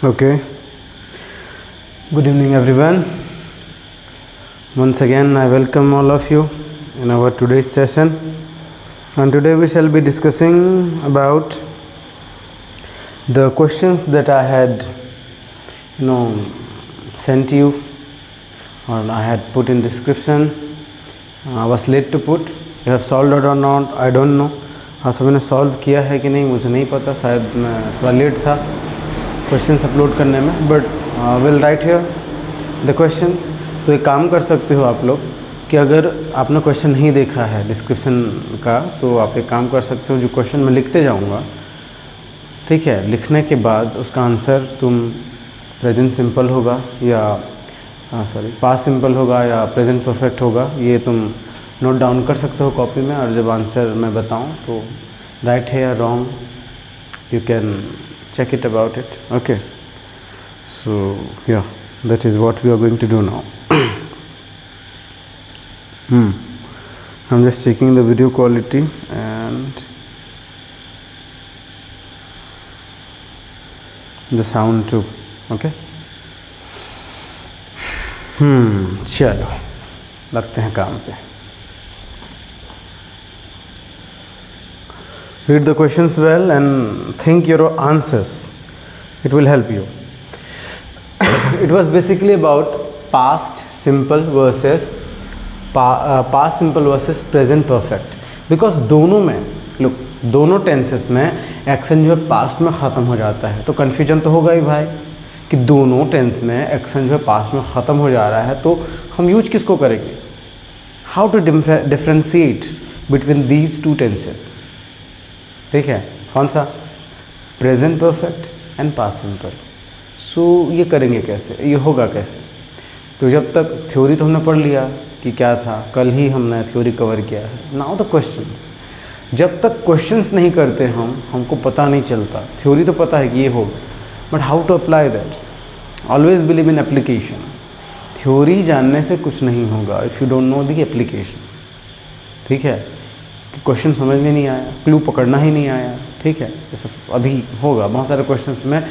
Okay. Good evening, everyone. Once again, I welcome all of you in our today's session. And today we shall be discussing about the questions that I had, sent you, or I had put in description. I was late to put. You have solved it or not? I don't know. हाँ, सभी ने solve किया है कि नहीं मुझे नहीं पता, शायद मैं थोड़ा लेट था क्वेश्चंस अपलोड करने में, but will write here the questions. तो एक काम कर सकते हो आप लोग कि अगर आपने क्वेश्चन नहीं देखा है डिस्क्रिप्शन का, तो आप एक काम कर सकते हो, जो क्वेश्चन मैं लिखते जाऊंगा, ठीक है, लिखने के बाद उसका आंसर तुम प्रेजेंट सिंपल होगा या पास्ट सिंपल होगा या प्रेजेंट परफेक्ट होगा, ये तुम नोट डाउन कर सकते हो कॉपी में. और जब आंसर मैं बताऊं तो राइट है या wrong, you can check it about it. Okay, so yeah, that is what we are going to do now. I'm just checking the video quality and the sound too. Okay. चलो लगते हैं काम पे. Read the questions well and think your answers. It will help you. It was basically about past simple versus past simple versus present perfect. Because दोनों में look, दोनों tenses में action जो है पास्ट में ख़त्म हो जाता है, तो कन्फ्यूजन तो होगा ही भाई कि दोनों टेंस में एक्शन जो है पास्ट में ख़त्म हो जा रहा है, तो हम यूज किसको करेंगे? How to differentiate between these two tenses. ठीक है, कौन सा? Present perfect and past simple. So ये करेंगे कैसे, ये होगा कैसे? तो जब तक थ्योरी तो हमने पढ़ लिया कि क्या था, कल ही हमने थ्योरी कवर किया है. Now the questions. जब तक क्वेश्चंस नहीं करते हमको पता नहीं चलता. थ्योरी तो पता है कि ये होगा, but how to apply that. Always believe in application. Theory जानने से कुछ नहीं होगा if you don't know the application. ठीक है, क्वेश्चन समझ में नहीं आया, क्लू पकड़ना ही नहीं आया, ठीक है, जैसे अभी होगा बहुत सारे क्वेश्चंस में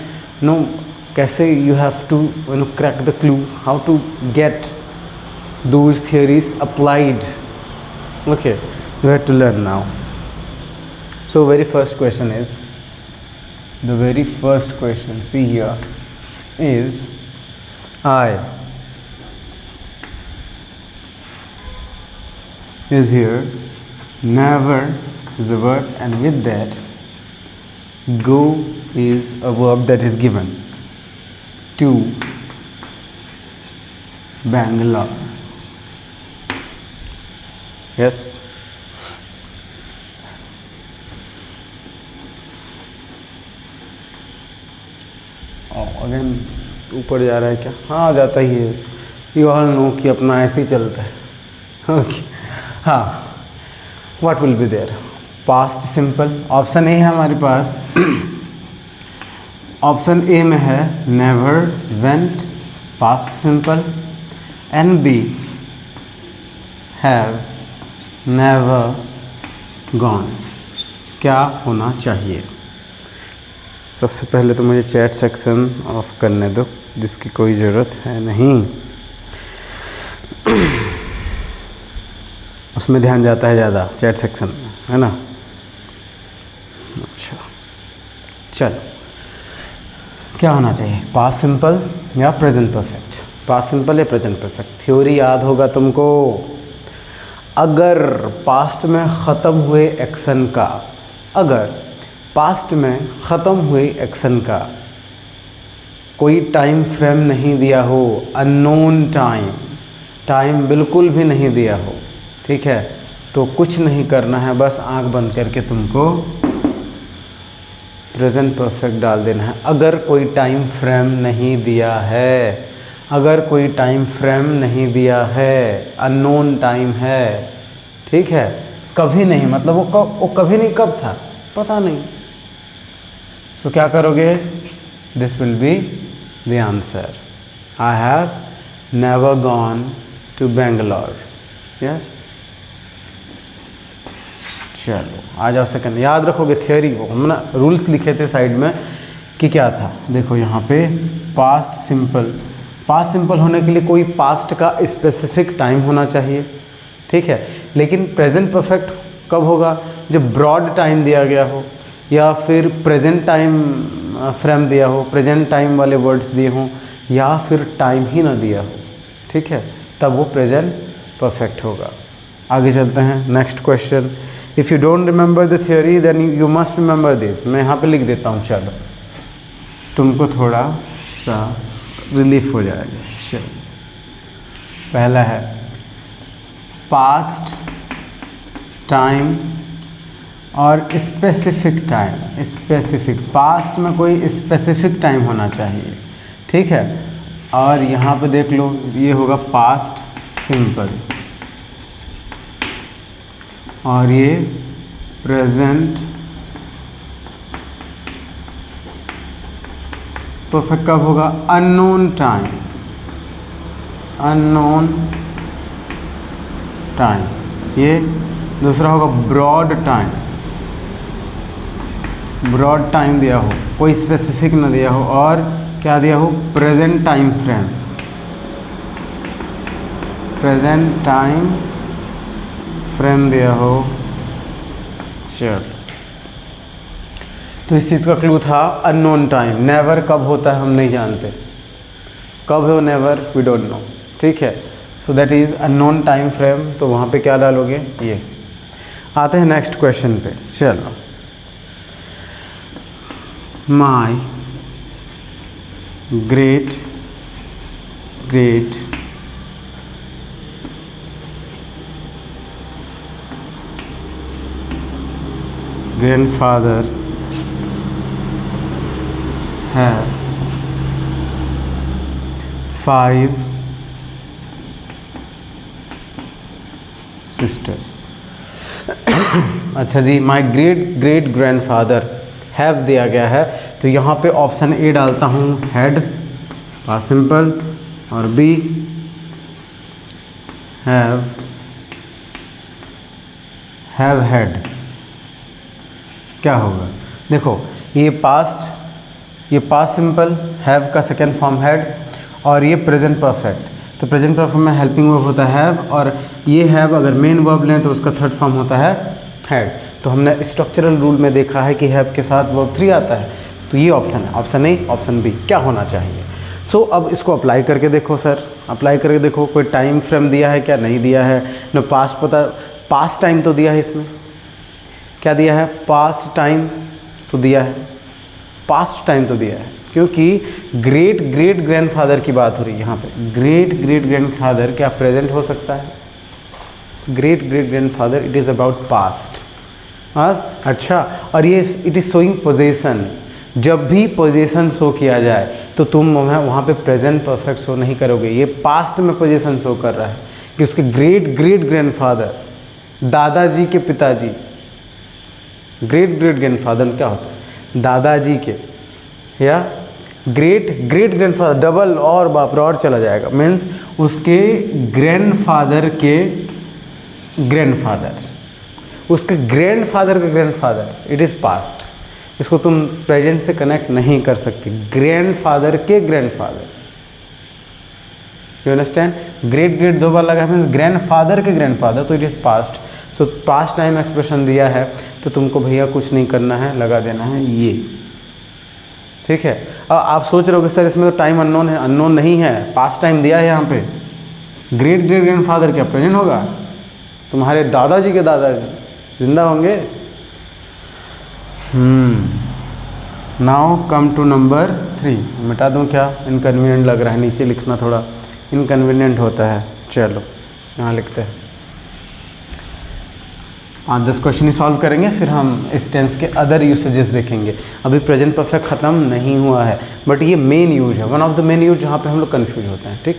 कैसे you have to crack the clue, how to get those theories applied. Okay, you have to learn now. So very first question is the very first question, see here is I is here. Never is the verb, and with that go is a verb that is given to Bangalore. Yes. Again ऊपर जा रहा है क्या? हाँ, जाता ही है. You all know कि अपना ऐसे ही चलता है. ओके, हाँ. What will be there? Past simple. Option A है हमारे पास. ऑप्शन ए में है never went, past simple, and B have never gone. क्या होना चाहिए? सबसे पहले तो मुझे चैट सेक्शन ऑफ करने दो, जिसकी कोई ज़रूरत है नहीं. उसमें ध्यान जाता है ज़्यादा चैट सेक्शन में, है ना. अच्छा, चलो, क्या होना चाहिए, पास्ट सिंपल या प्रेजेंट परफेक्ट? पास्ट सिंपल या प्रेजेंट परफेक्ट? थ्योरी याद होगा तुमको. अगर पास्ट में ख़त्म हुए एक्शन का, अगर पास्ट में ख़त्म हुए एक्शन का कोई टाइम फ्रेम नहीं दिया हो, अननोन टाइम बिल्कुल भी नहीं दिया हो, ठीक है, तो कुछ नहीं करना है, बस आंख बंद करके तुमको प्रेजेंट परफेक्ट डाल देना है. अगर कोई टाइम फ्रेम नहीं दिया है, अगर कोई टाइम फ्रेम नहीं दिया है, अननोन टाइम है, ठीक है, कभी नहीं, मतलब वो कभी नहीं, कब था पता नहीं. तो क्या करोगे? This will be the answer. I have never gone to Bangalore. Yes. चलो आ जाओ सेकंड. याद रखोगे थियोरी, वो हमने रूल्स लिखे थे साइड में कि क्या था, देखो यहाँ पे पास्ट सिंपल, पास्ट सिंपल होने के लिए कोई पास्ट का स्पेसिफिक टाइम होना चाहिए, ठीक है। लेकिन प्रेजेंट परफेक्ट कब होगा, जब ब्रॉड टाइम दिया गया हो या फिर प्रेजेंट टाइम फ्रेम दिया हो, प्रेजेंट टाइम वाले वर्ड्स दिए हों, या फिर टाइम ही ना दिया हो, ठीक है, तब वो प्रेजेंट परफेक्ट होगा। आगे चलते हैं, next question. If you don't remember the theory then you must remember this. मैं यहाँ पे लिख देता हूँ, चलो तुमको थोड़ा सा रिलीफ हो जाएगा। चलो, पहला है पास्ट टाइम और स्पेसिफिक टाइम। स्पेसिफिक, पास्ट में कोई स्पेसिफिक टाइम होना चाहिए, ठीक है। और यहाँ पे देख लो, ये होगा पास्ट सिंपल और ये प्रेजेंट परफेक्ट कब होगा, अननोन टाइम, अननोन टाइम। ये दूसरा होगा ब्रॉड टाइम, ब्रॉड टाइम दिया हो, कोई स्पेसिफिक ना दिया हो, और क्या दिया हो, present time frame, present time frame दिया हो। चलो, तो इस चीज़ का क्लू था अननोन टाइम। नेवर कब होता है हम नहीं जानते, कब हो नेवर, वी डोंट नो, ठीक है। So that is unknown time frame, तो वहाँ पे क्या डालोगे, ये। आते हैं नेक्स्ट क्वेश्चन पे। चलो, my great great grandfather have 5 sisters। अच्छा जी, my great great grandfather have दिया गया है, तो यहाँ पे ऑप्शन ए डालता हूँ, हैड पास्ट सिंपल, और बी हैव हैड। क्या होगा, देखो ये पास्ट सिंपल, हैव का सेकेंड फॉर्म हैड, और ये प्रेजेंट परफेक्ट, तो प्रेजेंट परफेक्ट में हेल्पिंग वर्ब होता है हैव, और ये हैव अगर मेन वर्ब लें तो उसका थर्ड फॉर्म होता है हैड। तो हमने स्ट्रक्चरल रूल में देखा है कि हैव के साथ वर्ब 3 आता है, तो ये ऑप्शन है, ऑप्शन ए, ऑप्शन बी क्या होना चाहिए। सो अब इसको अप्लाई करके देखो सर, अप्लाई करके देखो कोई टाइम फ्रेम दिया है क्या, नहीं दिया है न, पास्ट पता, पास्ट टाइम तो दिया है, इसमें क्या दिया है, पास्ट टाइम तो दिया है, पास्ट टाइम तो दिया है, क्योंकि ग्रेट ग्रेट ग्रैंडफादर की बात हो रही है यहाँ पे। ग्रेट ग्रेट ग्रैंडफादर क्या प्रेजेंट हो सकता है, great great grandfather, it is about past. अच्छा, और ये इट इज़ शोइंग पोजेसन, जब भी पोजीशन शो किया जाए तो तुम वहाँ पे प्रेजेंट परफेक्ट शो नहीं करोगे, ये पास्ट में पोजीशन शो कर रहा है कि उसके ग्रेट ग्रेट ग्रैंडफादर, दादाजी के पिताजी, ग्रेट ग्रेट ग्रैंडफादर क्या होता है, दादाजी के, या ग्रेट ग्रेट ग्रैंडफादर, डबल और बाप रे और चला जाएगा, मीन्स उसके ग्रैंडफादर के ग्रैंडफादर, उसके ग्रैंडफादर के ग्रैंडफादर, इट इज़ पास्ट। इसको तुम प्रेजेंट से कनेक्ट नहीं कर सकती, ग्रैंडफादर के grandfather, you understand, great great दो बार लगा है, मीन्स ग्रैंडफादर के ग्रैंडफादर, तो it is past. So past time expression दिया है तो तुमको भैया कुछ नहीं करना है, लगा देना है ये, ठीक है। अब आप सोच रहे हो कि सर इसमें तो टाइम अननोन है, अननोन नहीं है, पास्ट टाइम दिया है यहाँ पे। ग्रेट ग्रेट ग्रैंडफादर क्या प्रेजेंट होगा, तुम्हारे दादाजी के दादाजी जिंदा होंगे। नाउ कम टू नंबर 3, मिटा दूँ क्या, इनकन्वीनियंट लग रहा है, नीचे लिखना थोड़ा इनकन्वीनियंट होता है, चलो यहाँ लिखते हैं। 10 क्वेश्चन ही सॉल्व करेंगे, फिर हम इस टेंस के अदर यूसेजेस देखेंगे। अभी प्रेजेंट परफेक्ट ख़त्म नहीं हुआ है, बट ये मेन यूज है, one of the main use जहाँ पे हम लोग कन्फ्यूज होते हैं, ठीक।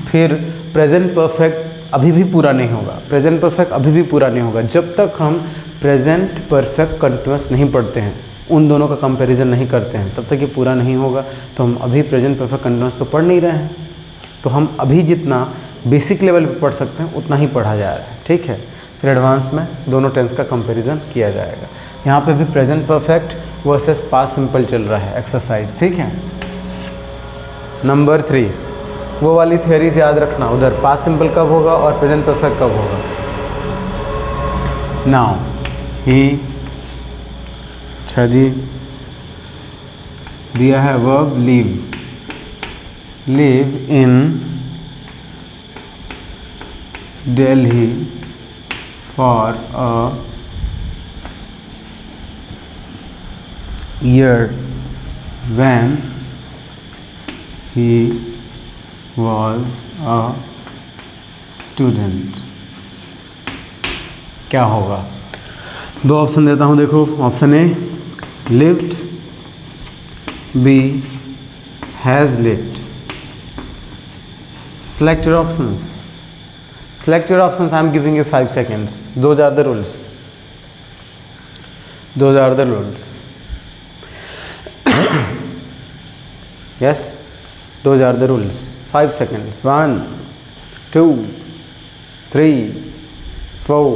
फिर प्रेजेंट परफेक्ट अभी भी पूरा नहीं होगा, प्रेजेंट परफेक्ट अभी भी पूरा नहीं होगा जब तक हम प्रेजेंट परफेक्ट कंटिन्यूस नहीं पढ़ते हैं, उन दोनों का कंपैरिजन नहीं करते हैं, तब तक ये पूरा नहीं होगा। तो हम अभी प्रेजेंट परफेक्ट कंटिन्यूस तो पढ़ नहीं रहे हैं, तो हम अभी जितना बेसिक लेवल पे पढ़ सकते हैं उतना ही पढ़ा जा रहा है, ठीक है। फिर एडवांस में दोनों टेंस का कंपैरिजन किया जाएगा। यहाँ पे भी present perfect versus past simple चल रहा है एक्सरसाइज, ठीक है। नंबर 3, वो वाली थियरीज याद रखना, उधर पास्ट सिंपल कब होगा और प्रेजेंट परफेक्ट कब होगा। नाउ ही, अच्छा जी, दिया है verb live in Delhi for a year when he was a student। क्या होगा? 2 ऑप्शन देता हूँ, देखो। Option A lived, B has lived। select your options, select your options। I am giving you 5 seconds। those are the rules, those are the rules। yes, those are the rules। 5 seconds। 1 2 3 4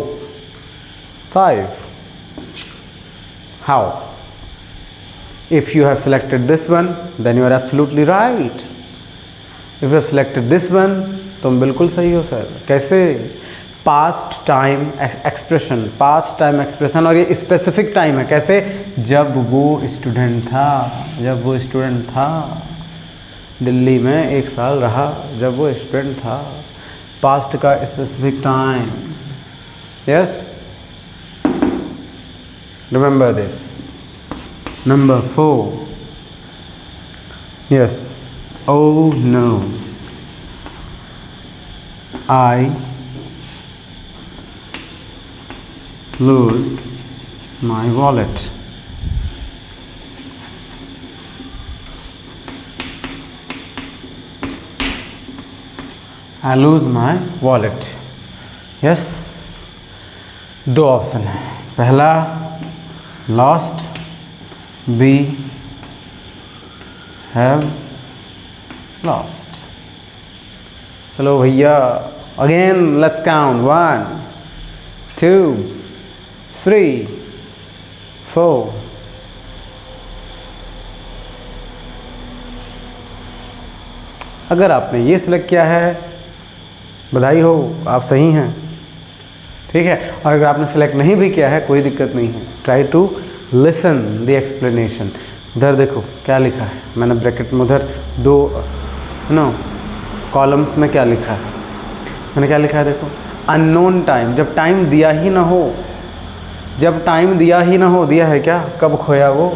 5। how? if you have selected this one then you are absolutely right। if you have selected this one तुम बिल्कुल सही हो sir. कैसे? Past time expression, past time expression, और ये specific time है। कैसे? जब वो स्टूडेंट था, जब वो स्टूडेंट था, दिल्ली में 1 साल रहा, जब वो स्टूडेंट था। पास्ट का specific time. Yes, remember this. Number 4, yes, oh no, I lose my wallet। I lose my wallet। Yes, 2 option है। पहला lost, B have lost। चलो भैया, अगेन लेट्स काउंट। 1 2 3 4। अगर आपने ये सिलेक्ट किया है, बधाई हो, आप सही हैं, ठीक है। और अगर आपने सेलेक्ट नहीं भी किया है, कोई दिक्कत नहीं है। Try to listen the explanation. उधर देखो क्या लिखा है, मैंने ब्रैकेट में उधर 2 कॉलम्स में क्या लिखा है, मैंने क्या लिखा है देखो। अननोन टाइम, जब टाइम दिया ही ना हो, जब टाइम दिया ही ना हो, दिया है क्या? कब खोया वो?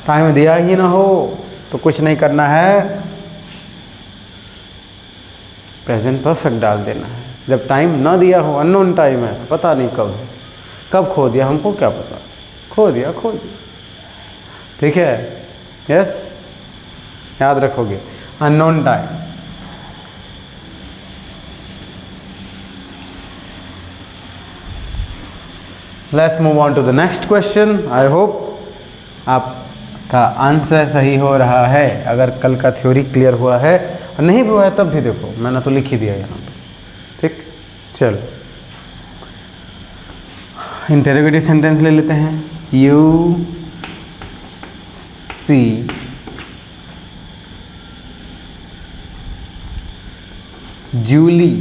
टाइम दिया ही ना हो तो कुछ नहीं करना है, प्रेजेंट परफेक्ट डाल देना है। जब टाइम ना दिया हो, अननोन टाइम है, पता नहीं कब है, कब खो दिया, हमको क्या पता, खो दिया, खो दिया, ठीक है। यस, याद रखोगे, unknown time. Let's move on to the next question. I hope आपका आंसर सही हो रहा है। अगर कल का थ्योरी क्लियर हुआ है और नहीं भी हुआ है तब भी देखो, मैंने तो लिख ही दिया यहाँ पे, ठीक। चलो इंटरोगेटिव सेंटेंस ले लेते हैं। You see Julie,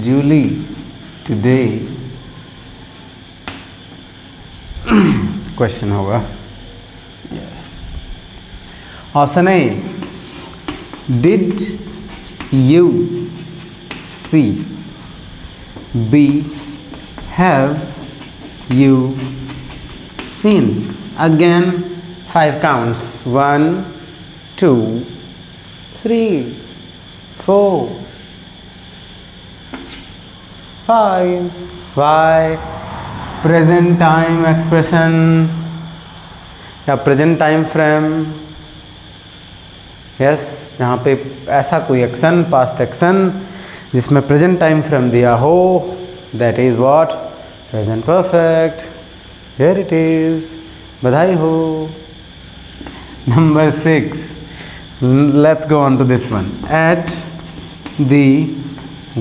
Julie today. Question होगा। Yes, option A, did you see. B, have you seen. Again 5 counts, 1 2 3 4 5। Why? Present time expression या प्रेजेंट टाइम फ्रेम। यस, जहाँ पे ऐसा कोई एक्शन, पास्ट एक्शन जिसमें प्रेजेंट टाइम फ्रेम दिया हो, that is what? Present perfect. Here it is, बधाई हो। Number 6, let's go on to this one. Eight the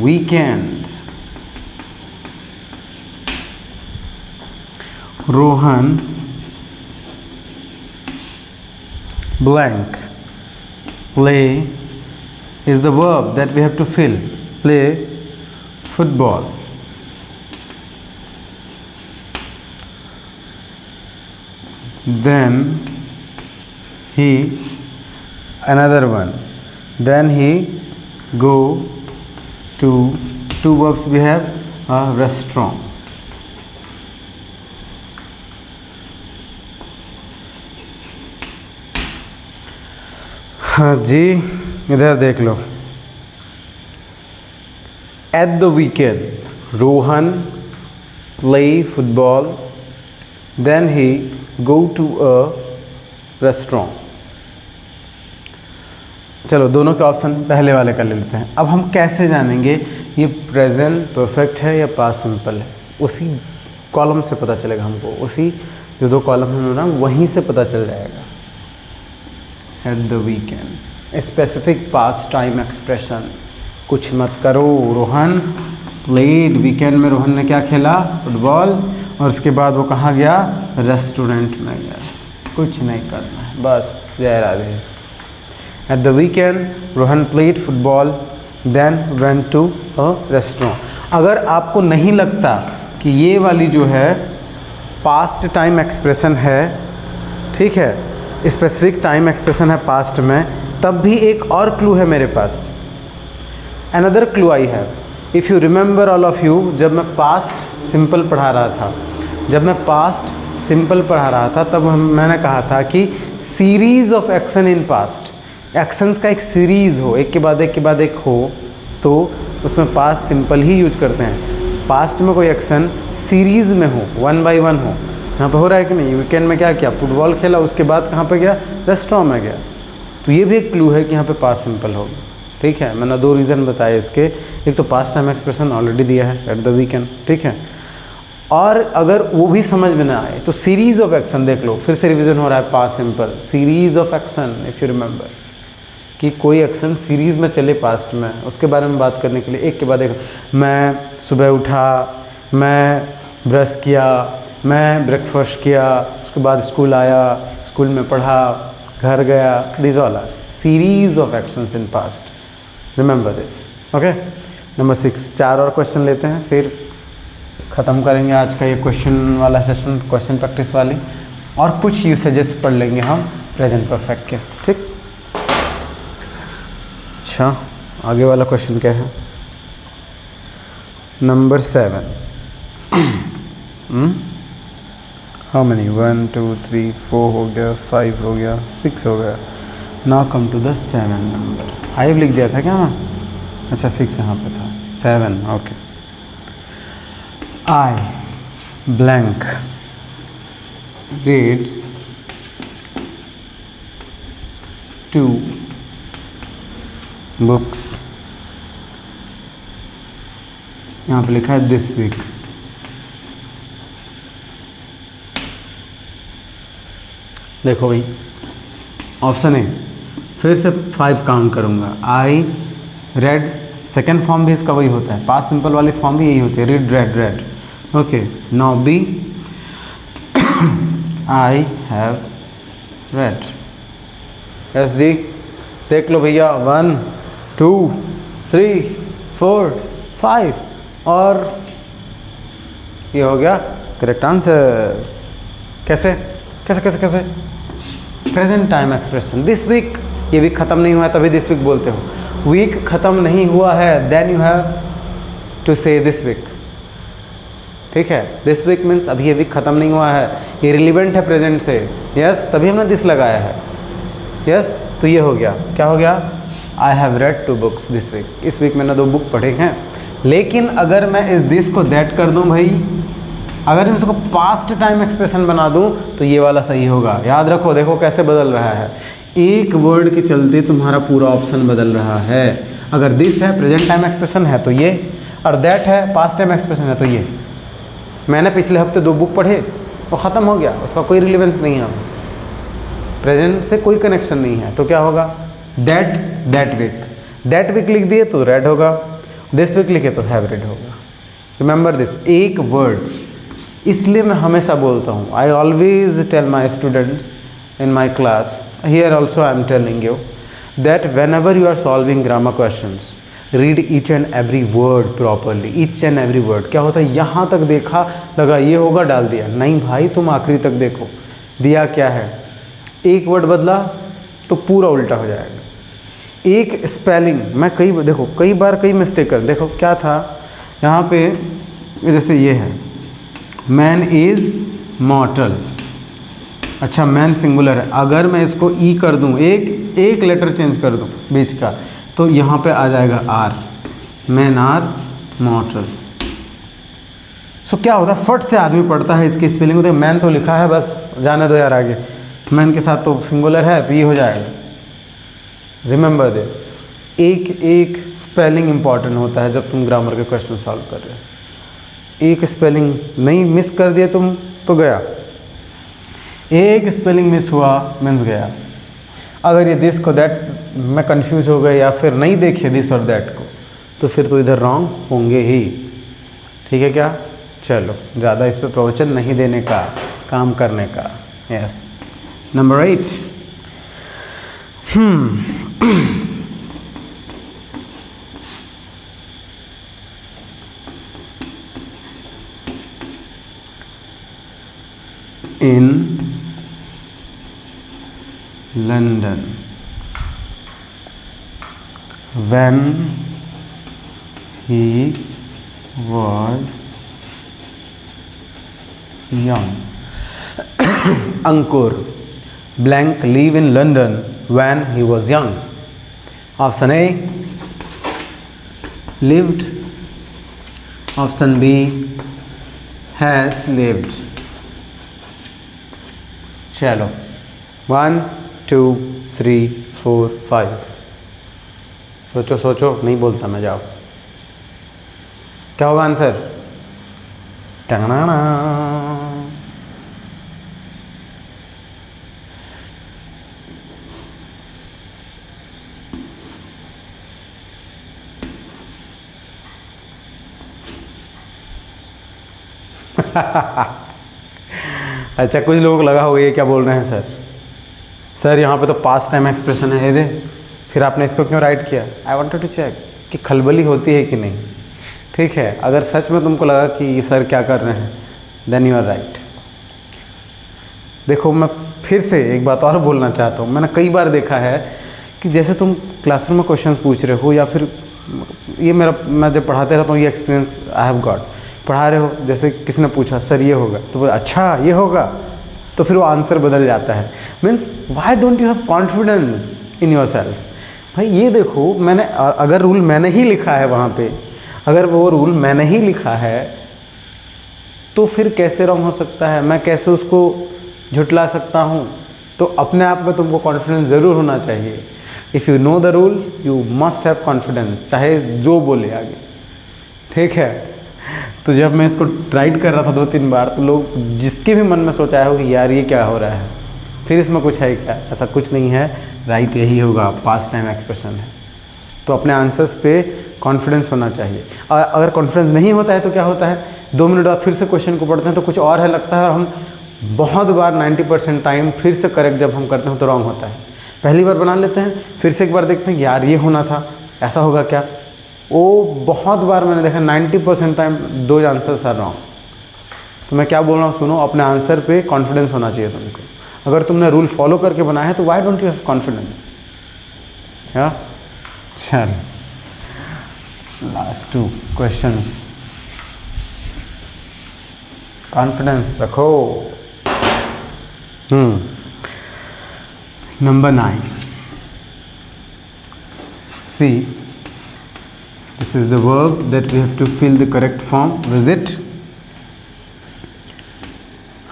weekend Rohan blank. Play is the verb that we have to fill. Play football. Then he, another one, then he go to, two verbs we have, a restaurant. हाँ जी, इधर देख लो. At the weekend Rohan play football, then he go to a restaurant. चलो दोनों के option पहले वाले कर लेते हैं. अब हम कैसे जानेंगे ये प्रेजेंट परफेक्ट है या पास्ट सिंपल है? उसी कॉलम से पता चलेगा हमको, उसी जो दो कॉलम है ना वहीं से पता चल जाएगा. Eight the weekend, specific past time expression. कुछ मत करो, रोहन प्लेड, वीकेंड में रोहन ने क्या खेला? फुटबॉल. और उसके बाद वो कहाँ गया? रेस्टोरेंट में गया. कुछ नहीं करना है, बस जय Radhe. At the weekend Rohan played football, then went to a restaurant. अगर आपको नहीं लगता कि ये वाली जो है पास्ट टाइम एक्सप्रेशन है, ठीक है, स्पेसिफिक टाइम एक्सप्रेशन है पास्ट में, तब भी एक और क्लू है मेरे पास. Another clue I have. If you remember all of you, जब मैं पास्ट सिंपल पढ़ा रहा था, तब मैंने कहा था कि series of action in past, actions का एक सीरीज़ हो, एक के बाद एक के बाद एक हो, तो उसमें पास्ट सिंपल ही यूज करते हैं. पास्ट में कोई एक्शन सीरीज़ में हो, वन बाय वन हो. यहाँ पे हो रहा है कि नहीं? वीकेंड में क्या किया? फुटबॉल खेला, उसके बाद कहाँ पे गया? रेस्टोरेंट में गया. तो ये भी एक क्लू है कि यहाँ पे पास्ट सिंपल होगा. ठीक है, मैंने दो रीज़न बताए इसके. एक तो पास्ट टाइम एक्सप्रेशन ऑलरेडी दिया है, एट द वीकेंड, ठीक है. और अगर वो भी समझ में ना आए तो सीरीज़ ऑफ एक्शन देख लो, फिर से रिवीजन हो रहा है. Past simple, series of action, if you remember कि कोई एक्शन सीरीज़ में चले पास्ट में, उसके बारे में बात करने के लिए एक के बाद एक. मैं सुबह उठा, मैं ब्रश किया, मैं ब्रेकफास्ट किया, उसके बाद स्कूल आया, स्कूल में पढ़ा, घर गया. This all R series of actions in past. Remember this. Okay. Number 6, 4 और क्वेश्चन लेते हैं, फिर ख़त्म करेंगे आज का ये क्वेश्चन वाला सेशन, क्वेश्चन प्रैक्टिस वाली. और कुछ यूसेजेस पढ़ लेंगे हम प्रेजेंट परफेक्ट के. ठीक. अच्छा, आगे वाला क्वेश्चन क्या है? नंबर 7. How many? 1 2 3 4 हो गया, 5 हो गया, 6 हो गया. Now come to the 7 number. 5 लिख दिया था क्या मैं? अच्छा 6 यहाँ पे था. 7. ओके. आई ब्लैंक रीड 2 बुक्स. यहाँ पे लिखा है दिस वीक. देखो भाई, ऑप्शन ए, फिर से 5 काउंट करूँगा. आई रेड, सेकेंड फॉर्म भी इसका वही होता है, पास्ट सिंपल वाली फॉर्म भी यही होती है, read read read. Okay. Now B, I have read. Yes जी, देख लो भैया. 1 2 3 4 5 और ये हो गया करेक्ट आंसर. कैसे कैसे कैसे कैसे? Present time expression. This week, ये वीक ख़त्म नहीं हुआ है तभी दिस वीक बोलते हो. वीक ख़त्म नहीं हुआ है, देन यू हैव टू से दिस वीक. ठीक है. दिस वीक मीन्स अभी ये वीक ख़त्म नहीं हुआ है, ये रिलीवेंट है प्रेजेंट से. यस, तभी हमने दिस लगाया है. यस, तो ये हो गया. क्या हो गया? I have read 2 books this week. इस वीक मैंने 2 बुक पढ़े हैं. लेकिन अगर मैं इस दिस को दैट कर दूं भाई, अगर मैं इसको पास्ट टाइम एक्सप्रेशन बना दूं तो ये वाला सही होगा. याद रखो, देखो कैसे बदल रहा है. एक वर्ड के चलते तुम्हारा पूरा ऑप्शन बदल रहा है. अगर दिस है प्रेजेंट टाइम एक्सप्रेशन है तो ये, और दैट है पास्ट टाइम एक्सप्रेशन है तो ये. मैंने पिछले हफ्ते 2 बुक पढ़े, वो ख़त्म हो गया, उसका कोई रिलेवेंस नहीं है, प्रेजेंट से कोई कनेक्शन नहीं है. तो क्या होगा? That week. दैट वीक लिख दिए तो रेड होगा, दिस वीक लिखे तो हैव रेड होगा. रिमेंबर दिस, एक वर्ड. इसलिए मैं हमेशा बोलता हूँ, I always tell my students in my class here also I am telling you that whenever you are solving grammar questions, read each and every word properly. each and every word. क्या होता है, यहाँ तक देखा, लगा ये होगा, डाल दिया. नहीं भाई, तुम आखिरी तक देखो दिया क्या है. एक वर्ड बदला तो पूरा उल्टा हो जाएगा. एक स्पेलिंग, मैं कई बार कई मिस्टेक कर, देखो क्या था यहाँ पे, जैसे ये है मैन इज़ मॉर्टल. अच्छा, मैन सिंगुलर है, अगर मैं इसको ई कर दूँ, एक लेटर चेंज कर दूँ बीच का, तो यहाँ पे आ जाएगा are. Man are mortal. So क्या होता है, फट से आदमी पढ़ता है इसकी स्पेलिंग होती है. मैन तो लिखा है, बस जाने दो यार आगे. मैन के साथ तो सिंगुलर है, तो ये हो जाएगा. रिमेंबर दिस, एक स्पेलिंग इंपॉर्टेंट होता है जब तुम ग्रामर के क्वेश्चन सॉल्व कर रहे हो. एक स्पेलिंग नहीं मिस कर दिए तुम तो गया. एक स्पेलिंग मिस हुआ मीन्स गया. अगर ये दिस को दैट में कंफ्यूज हो गए या फिर नहीं देखे दिस और दैट को, तो फिर तो इधर रॉन्ग होंगे ही. ठीक है क्या? चलो, ज़्यादा इस पर प्रवचन नहीं देने का, काम करने का. Yes. Number 8. In London, when he was young. Ankur blank live in London when he was young. Option A, lived. Option B, has lived. चलो, 1 2 3 4 5. सोचो, नहीं बोलता मैं, जाओ. क्या होगा आंसर? टंगना. अच्छा, कुछ लोगों को लगा होगा ये क्या बोल रहे हैं सर यहाँ पे तो पास्ट टाइम एक्सप्रेशन है, ये दे, फिर आपने इसको क्यों राइट किया? आई वांटेड टू चेक कि खलबली होती है कि नहीं. ठीक है, अगर सच में तुमको लगा कि ये सर क्या कर रहे हैं, देन यू आर राइट. देखो, मैं फिर से एक बात और बोलना चाहता हूँ. मैंने कई बार देखा है कि जैसे तुम क्लासरूम में क्वेश्चन पूछ रहे हो, या फिर ये मैं जब पढ़ाते रहता हूँ, ये एक्सपीरियंस आई हैव गॉट. पढ़ा रहे हो, जैसे किसी ने पूछा सर ये होगा, तो बोले अच्छा ये होगा, तो फिर वो आंसर बदल जाता है. Means why don't you have confidence in your self. भाई ये देखो, मैंने अगर रूल मैंने ही लिखा है वहाँ पे, अगर वो रूल मैंने ही लिखा है, तो फिर कैसे रॉन्ग हो सकता है? मैं कैसे उसको झुटला सकता हूँ? तो अपने आप में तुमको कॉन्फिडेंस ज़रूर होना चाहिए. If you know the rule you must have confidence, चाहे जो बोले आगे. ठीक है, तो जब मैं इसको राइट कर रहा था 2-3 बार, तो लोग जिसके भी मन में सोचा है कि यार ये क्या हो रहा है, फिर इसमें कुछ है क्या? ऐसा कुछ नहीं है, राइट यही होगा, पास्ट टाइम एक्सप्रेशन है. तो अपने आंसर्स पे कॉन्फिडेंस होना चाहिए. और अगर कॉन्फिडेंस नहीं होता है तो क्या होता है, 2 मिनट बाद फिर से क्वेश्चन को पढ़ते हैं तो कुछ और है लगता है, और हम बहुत बार 90% टाइम फिर से करेक्ट जब हम करते हैं तो रॉन्ग होता है. पहली बार बना लेते हैं, फिर से एक बार देखते हैं यार ये होना था, ऐसा होगा क्या? वो बहुत बार मैंने देखा, 90% टाइम 2 आंसर्स आर रॉन्ग. तो मैं क्या बोल रहा हूँ, सुनो, अपने आंसर पे कॉन्फिडेंस होना चाहिए तुमको. अगर तुमने रूल फॉलो करके बनाया है तो why don't you have confidence? या चल, लास्ट 2 क्वेश्चंस. कॉन्फिडेंस रखो. Number 9. See, this is the verb that we have to fill the correct form. Visit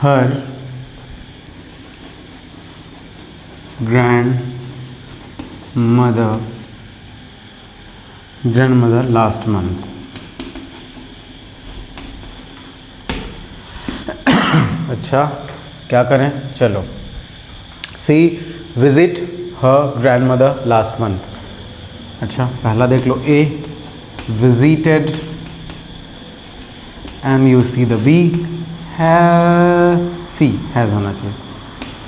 her grandmother last month. अच्छा, क्या करें? चलो, she visit her grandmother last month. अच्छा, पहला देख लो, ए visited, and you see the B, C has होना चाहिए.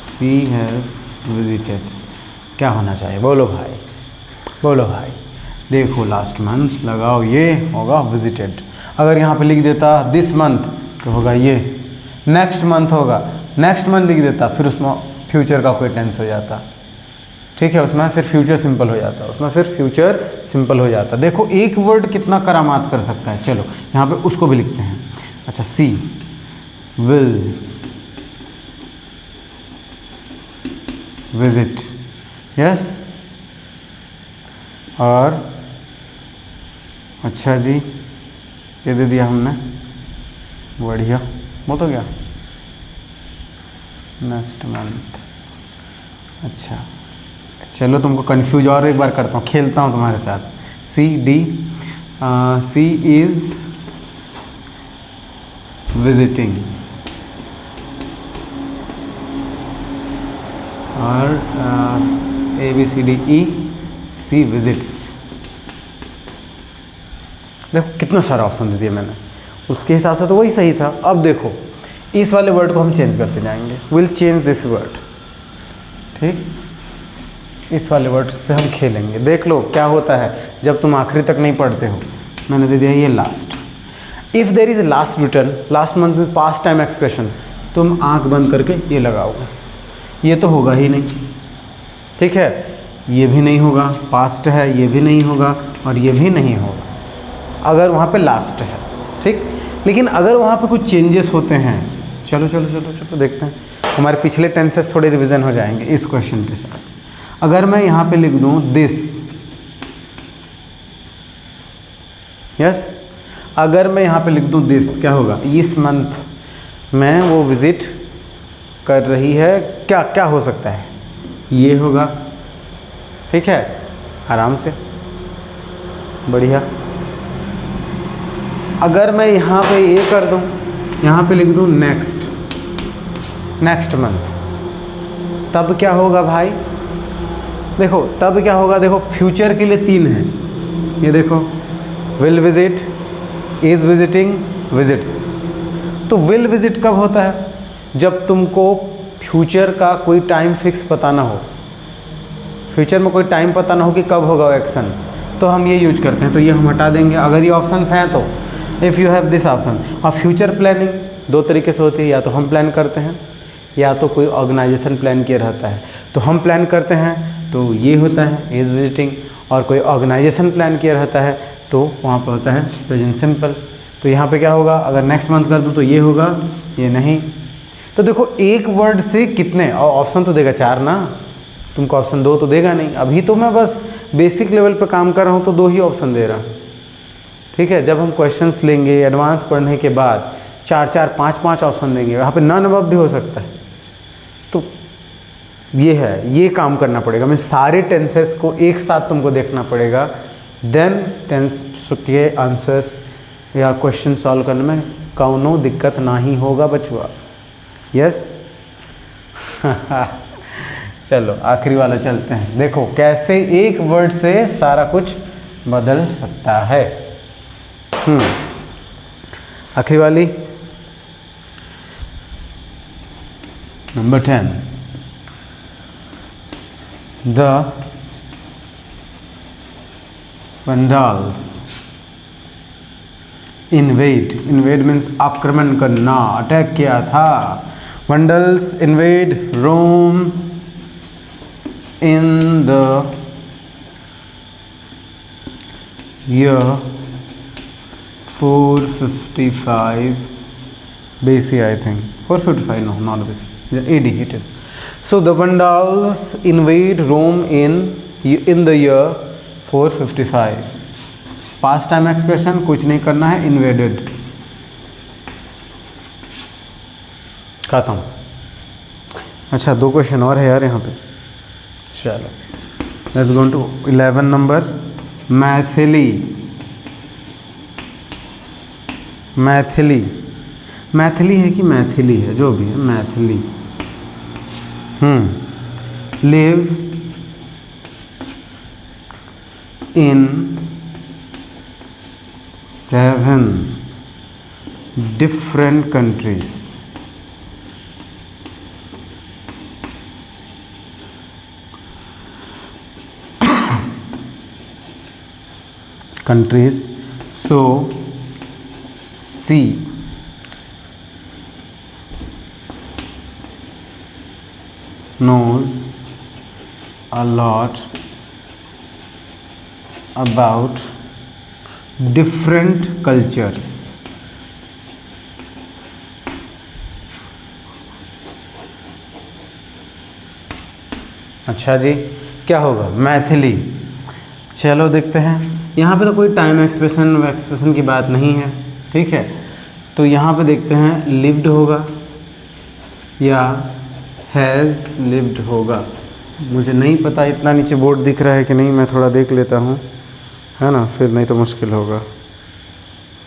C has visited क्या होना चाहिए? बोलो भाई, बोलो भाई। देखो लास्ट मंथ लगाओ, ये होगा विजिटेड। अगर यहाँ पे लिख देता दिस मंथ तो होगा ये। नेक्स्ट मंथ होगा, नेक्स्ट मंथ लिख देता, फिर उसमें फ्यूचर का कोई टेंस हो जाता, ठीक है, उसमें फिर फ्यूचर सिंपल हो जाता, उसमें फिर फ्यूचर सिंपल हो जाता। देखो एक वर्ड कितना करामात कर सकता है। चलो यहाँ पे उसको भी लिखते हैं। अच्छा, सी विल विजिट, यस। और अच्छा जी, ये दे दिया हमने, बढ़िया, वो तो क्या नेक्स्ट मंथ। अच्छा चलो, तुमको कंफ्यूज और एक बार करता हूँ, खेलता हूँ तुम्हारे साथ। C D, she is visiting, और A B C D E, she visits. देखो कितना सारा ऑप्शन दे दिया मैंने, उसके हिसाब से तो वही सही था। अब देखो इस वाले वर्ड को हम चेंज करते जाएंगे, विल चेंज दिस वर्ड, ठीक। इस वाले वर्ड से हम खेलेंगे, देख लो क्या होता है जब तुम आखिरी तक नहीं पढ़ते हो। मैंने दे दिया ये last. If there is last return, last month में पास्ट टाइम एक्सप्रेशन, तुम आंख बंद करके ये लगाओगे, ये तो होगा ही नहीं, ठीक है, ये भी नहीं होगा, पास्ट है, ये भी नहीं होगा, और ये भी नहीं होगा अगर वहाँ पे लास्ट है, ठीक। लेकिन अगर वहाँ पे कुछ चेंजेस होते हैं, चलो चलो चलो चलो देखते हैं, हमारे पिछले टेंसेस थोड़े रिवीजन हो जाएंगे इस क्वेश्चन के साथ। अगर मैं यहाँ पे लिख दूँ दिस, यस, अगर मैं यहाँ पे लिख दूँ दिस, क्या होगा? इस मंथ में वो विजिट कर रही है, क्या क्या हो सकता है? ये होगा, ठीक है, आराम से, बढ़िया। अगर मैं यहाँ पे ये कर दूँ, यहाँ पे लिख दूँ नेक्स्ट, नेक्स्ट मंथ, तब क्या होगा भाई? देखो तब क्या होगा, देखो फ्यूचर के लिए 3 है, ये देखो, will visit, is visiting, visits. तो विल विजिट कब होता है? जब तुमको फ्यूचर का कोई टाइम फिक्स पता ना हो, फ्यूचर में कोई टाइम पता ना हो कि कब होगा एक्शन, तो हम ये यूज करते हैं। तो ये हम हटा देंगे अगर ये ऑप्शंस हैं तो, if you have this option. और फ्यूचर प्लानिंग 2 तरीके से होती है, या तो हम प्लान करते हैं या तो कोई ऑर्गेनाइजेशन प्लान किया रहता है। तो हम प्लान करते हैं तो ये होता है इज विजिटिंग, और कोई ऑर्गेनाइजेशन प्लान किया रहता है तो वहाँ पर होता है प्रेजेंट सिंपल। तो यहाँ पे क्या होगा, अगर नेक्स्ट मंथ कर दूँ तो ये होगा, ये नहीं। तो देखो एक वर्ड से कितने, और ऑप्शन तो देगा 4 ना, तुमको ऑप्शन 2 तो देगा नहीं। अभी तो मैं बस बेसिक लेवल पे काम कर रहा हूँ तो 2 ही ऑप्शन दे रहा, ठीक है। जब हम क्वेश्चंस लेंगे एडवांस पढ़ने के बाद 4-4, 5-5 ऑप्शन देंगे, वहाँ पे नन अबव भी हो सकता है। तो ये है, ये काम करना पड़ेगा, मैं सारे टेंसेस को एक साथ तुमको देखना पड़ेगा, देन टेंस के आंसर्स या क्वेश्चन सॉल्व करने में कौनो दिक्कत ना ही होगा बचुआ, यस। चलो आखिरी वाला चलते हैं, देखो कैसे एक वर्ड से सारा कुछ बदल सकता है। आखिरी वाली, number 10, the Vandals invade, invade means आक्रमण करना, अटैक किया था। Vandals invade Rome in the year 455 BC, I think 455, no, not BC, AD it is. So the Vandals invade Rome in the year 455. Past time expression, कुछ नहीं करना है, invaded, खत्म। अच्छा 2 क्वेश्चन और है यार यहाँ पे, चलो let's go to 11 number, Maithili. Maithili, Maithili है कि मैथिली है, जो भी है Maithili. Live in 7 different countries. countries. So C knows a lot about different cultures. अच्छा जी, क्या होगा? मैथिली। चलो देखते हैं। यहाँ पे तो कोई टाइम एक्सप्रेशन की बात नहीं है, ठीक है। तो यहाँ पे देखते हैं लिव्ड होगा या हैज़ लिव्ड होगा। मुझे नहीं पता, इतना नीचे बोर्ड दिख रहा है कि नहीं, मैं थोड़ा देख लेता हूँ, है ना, फिर नहीं तो मुश्किल होगा।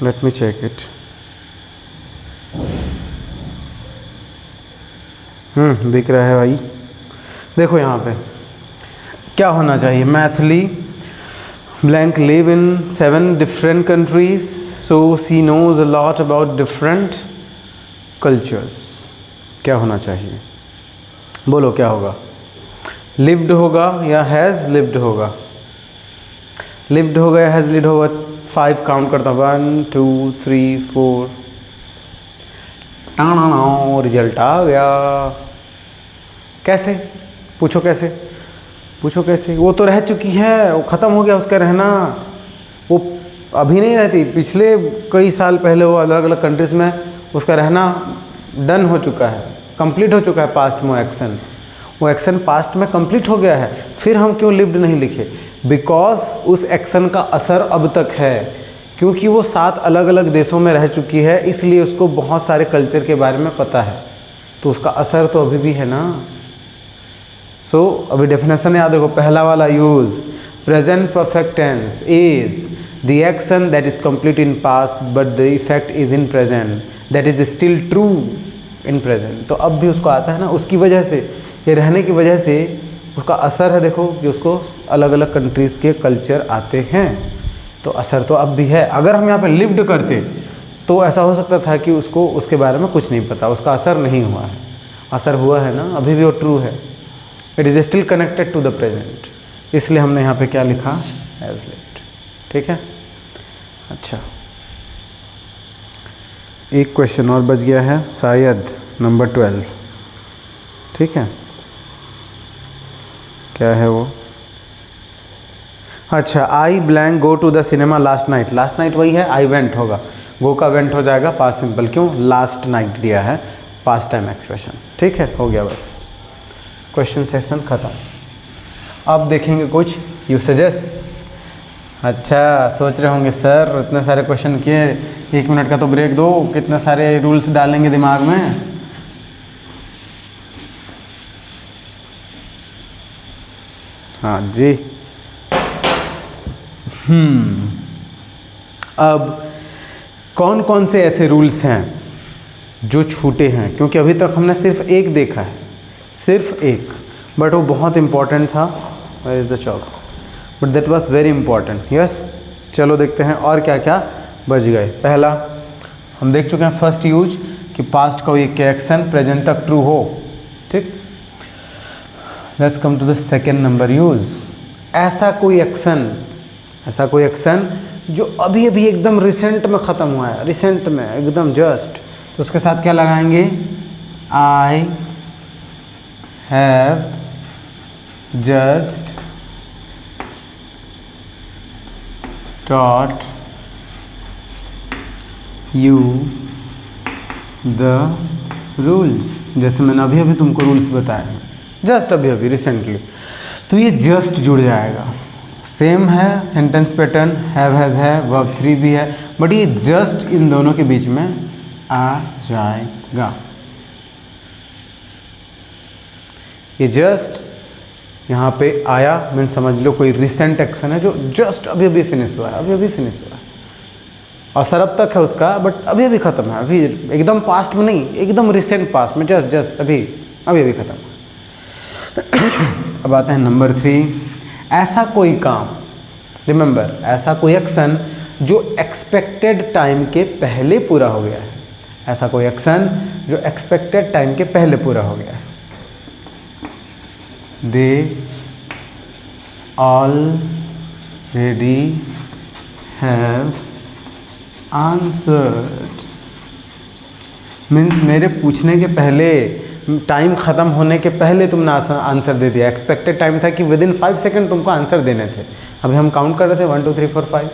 Let me check it. दिख रहा है भाई। देखो यहाँ पे क्या होना चाहिए, Maithili blank live in 7 different countries, so she knows a lot about different cultures. क्या होना चाहिए? बोलो क्या होगा? लिव्ड होगा या हैज़ लिव्ड होगा? लिव्ड होगा या हैज़ लिव्ड होगा? 5 काउंट करता हूँ, 1 2 3 4। टाणा, रिजल्ट आ गया। कैसे? पूछो कैसे? पूछो कैसे? वो तो रह चुकी है, वो ख़त्म हो गया उसका रहना। वो अभी नहीं रहती, पिछले कई साल पहले वो अलग अलग कंट्रीज़ में उसका रहना डन हो चुका है, कंप्लीट हो चुका है पास्ट में। एक्शन, वो एक्शन पास्ट में कंप्लीट हो गया है। फिर हम क्यों लिव्ड नहीं लिखे? बिकॉज उस एक्शन का असर अब तक है, क्योंकि वो 7 अलग अलग देशों में रह चुकी है, इसलिए उसको बहुत सारे कल्चर के बारे में पता है, तो उसका असर तो अभी भी है ना। सो अभी डेफिनेशन याद रखो। पहला वाला use, present perfect tense is the action that is complete in past but the effect is in present, that is still true in present. तो अब भी उसको आता है ना, उसकी वजह से, ये रहने की वजह से उसका असर है। देखो कि उसको अलग अलग कंट्रीज़ के कल्चर आते हैं, तो असर तो अब भी है। अगर हम यहाँ पे लिव्ड करते तो ऐसा हो सकता था कि उसको उसके बारे में कुछ नहीं पता, उसका असर नहीं हुआ है। असर हुआ है ना, अभी भी वो ट्रू है, it is still connected to the present, इसलिए हमने यहाँ पे क्या लिखा? Has lived. ठीक है, अच्छा एक क्वेश्चन और बच गया है शायद, नंबर 12। ठीक है, क्या है वो? अच्छा, I blank go to the cinema last night. Last night वही है, आई वेंट होगा, गो का वेंट हो जाएगा, पास्ट सिंपल। क्यों? लास्ट नाइट दिया है, पास्ट टाइम एक्सप्रेशन। ठीक है, हो गया बस, क्वेश्चन सेशन ख़त्म। अब देखेंगे कुछ यूसेजेस। अच्छा, सोच रहे होंगे सर इतने सारे क्वेश्चन किए, 1 मिनट का तो ब्रेक दो, कितने सारे रूल्स डालेंगे दिमाग में। हाँ जी। अब कौन कौन से ऐसे रूल्स हैं जो छूटे हैं? क्योंकि अभी तक हमने सिर्फ एक देखा है, सिर्फ एक, बट वो बहुत इंपॉर्टेंट था। Where is the chalk? But that was very important. Yes, चलो देखते हैं और क्या क्या बच गए। पहला हम देख चुके हैं, फर्स्ट यूज कि पास्ट का एक एक्शन प्रेजेंट तक ट्रू हो। ठीक, let's come to the second number use. ऐसा कोई एक्शन जो अभी अभी एकदम रिसेंट में ख़त्म हुआ है, रिसेंट में एकदम जस्ट, तो उसके साथ क्या लगाएंगे? I have just taught you the rules। जैसे मैंने अभी अभी तुमको रूल्स बताए हैं, जस्ट अभी अभी रिसेंटली, तो ये जस्ट जुड़ जाएगा। सेम है सेंटेंस पैटर्न, हैव हैज़ है, वर्ब 3 भी है, बट ये जस्ट इन दोनों के बीच में आ जाएगा। ये जस्ट यहाँ पे आया, मैं समझ लो कोई रिसेंट एक्शन है जो जस्ट अभी अभी फिनिश हुआ है, अभी अभी फिनिश हुआ है, और सरब तक है उसका, बट अभी अभी ख़त्म है, अभी एकदम पास्ट में नहीं, एकदम रिसेंट पास्ट में, जस्ट अभी अभी ख़त्म। अब आते हैं नंबर 3, ऐसा कोई काम, रिमेंबर, ऐसा कोई एक्शन जो एक्सपेक्टेड टाइम के पहले पूरा हो गया है। ऐसा कोई एक्शन जो एक्सपेक्टेड टाइम के पहले पूरा हो गया है। They already have answered means मेरे पूछने के पहले, टाइम ख़त्म होने के पहले तुमने आंसर दे दिया। एक्सपेक्टेड टाइम था कि विद इन 5 सेकेंड तुमको आंसर देने थे। अभी हम काउंट कर रहे थे 1 2 3 4 5,